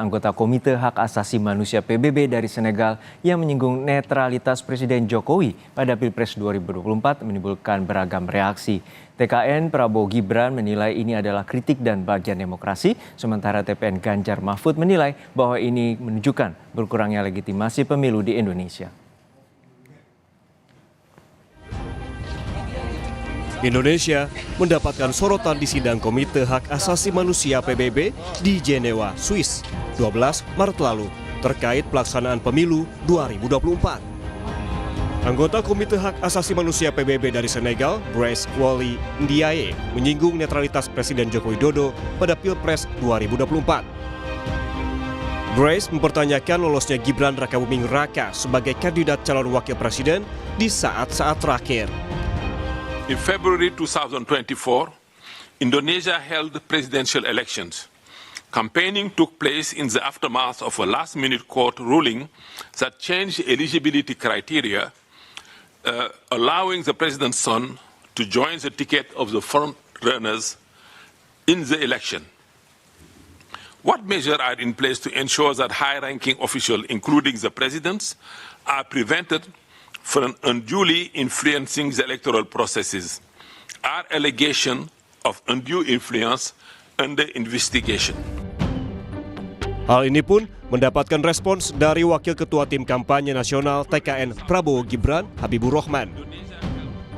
Anggota Komite Hak Asasi Manusia PBB dari Senegal yang menyinggung netralitas Presiden Jokowi pada Pilpres 2024 menimbulkan beragam reaksi. TKN Prabowo Gibran menilai ini adalah kritik dan bagian demokrasi, sementara TPN Ganjar Mahfud menilai bahwa ini menunjukkan berkurangnya legitimasi pemilu di Indonesia. Indonesia mendapatkan sorotan di sidang Komite Hak Asasi Manusia PBB di Jenewa, Swiss, 12 Maret lalu terkait pelaksanaan pemilu 2024. Anggota Komite Hak Asasi Manusia PBB dari Senegal, Brice Oligui Ndiaye, menyinggung netralitas Presiden Joko Widodo pada Pilpres 2024. Brice mempertanyakan lolosnya Gibran Rakabuming Raka sebagai kandidat calon wakil presiden di saat-saat terakhir. In February 2024, Indonesia held presidential elections. Campaigning took place in the aftermath of a last-minute court ruling that changed eligibility criteria, allowing the president's son to join the ticket of the front-runners in the election. What measures are in place to ensure that high-ranking officials, including the presidents, are prevented from unduly influencing the electoral processes? Are allegations of undue influence under investigation? Hal ini pun mendapatkan respons dari Wakil Ketua Tim Kampanye Nasional TKN Prabowo Gibran, Habibur Rahman.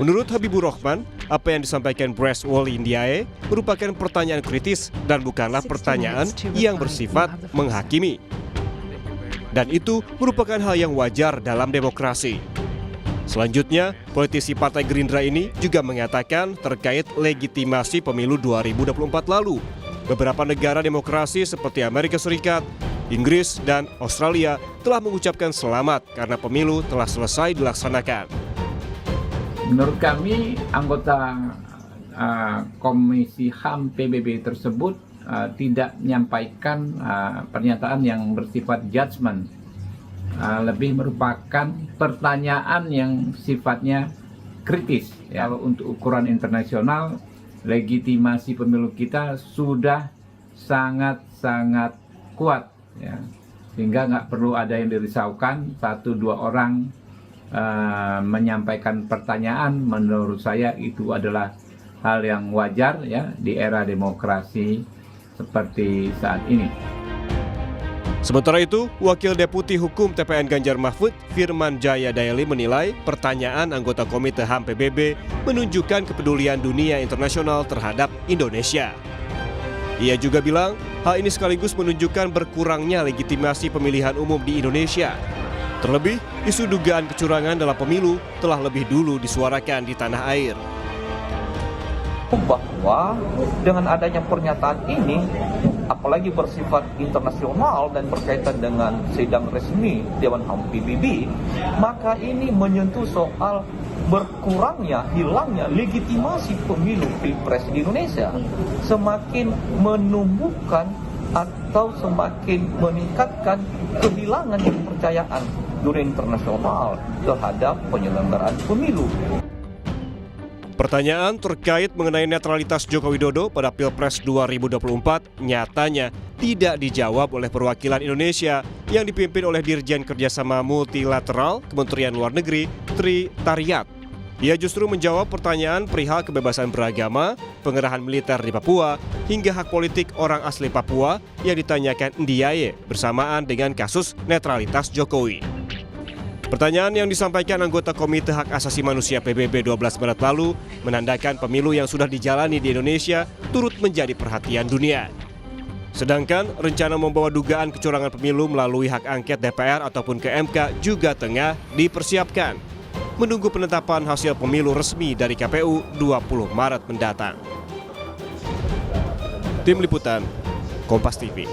Menurut Habibur Rahman, apa yang disampaikan Brice Oligui Ndiaye merupakan pertanyaan kritis dan bukanlah pertanyaan yang bersifat menghakimi. Dan itu merupakan hal yang wajar dalam demokrasi. Selanjutnya, politisi Partai Gerindra ini juga mengatakan terkait legitimasi pemilu 2024 lalu. Beberapa negara demokrasi seperti Amerika Serikat, Inggris, dan Australia telah mengucapkan selamat karena pemilu telah selesai dilaksanakan. Menurut kami, anggota Komisi HAM PBB tersebut tidak menyampaikan pernyataan yang bersifat judgement. Lebih merupakan pertanyaan yang sifatnya kritis. Ya. Kalau untuk ukuran internasional, legitimasi pemilu kita sudah sangat-sangat kuat. Ya. Sehingga nggak perlu ada yang dirisaukan, 1-2 orang menyampaikan pertanyaan. Menurut saya itu adalah hal yang wajar ya di era demokrasi seperti saat ini. Sementara itu, Wakil Deputi Hukum TPN Ganjar Mahfud, Firman Jaya Daeli menilai pertanyaan anggota Komite HAM PBB menunjukkan kepedulian dunia internasional terhadap Indonesia. Ia juga bilang, hal ini sekaligus menunjukkan berkurangnya legitimasi pemilihan umum di Indonesia. Terlebih, isu dugaan kecurangan dalam pemilu telah lebih dulu disuarakan di tanah air. Bahwa dengan adanya pernyataan ini, apalagi bersifat internasional dan berkaitan dengan sidang resmi Dewan HAM PBB, maka ini menyentuh soal berkurangnya, hilangnya legitimasi pemilu Pilpres di Indonesia. Semakin menumbuhkan atau semakin meningkatkan kehilangan kepercayaan dunia internasional terhadap penyelenggaraan pemilu. Pertanyaan terkait mengenai netralitas Joko Widodo pada Pilpres 2024 nyatanya tidak dijawab oleh perwakilan Indonesia yang dipimpin oleh Dirjen Kerjasama Multilateral Kementerian Luar Negeri, Tri Tariat. Ia justru menjawab pertanyaan perihal kebebasan beragama, pengerahan militer di Papua, hingga hak politik orang asli Papua yang ditanyakan Ndiaye bersamaan dengan kasus netralitas Jokowi. Pertanyaan yang disampaikan anggota Komite Hak Asasi Manusia PBB 12 Maret lalu menandakan pemilu yang sudah dijalani di Indonesia turut menjadi perhatian dunia. Sedangkan rencana membawa dugaan kecurangan pemilu melalui hak angket DPR ataupun ke MK juga tengah dipersiapkan, menunggu penetapan hasil pemilu resmi dari KPU 20 Maret mendatang. Tim Liputan, Kompas TV.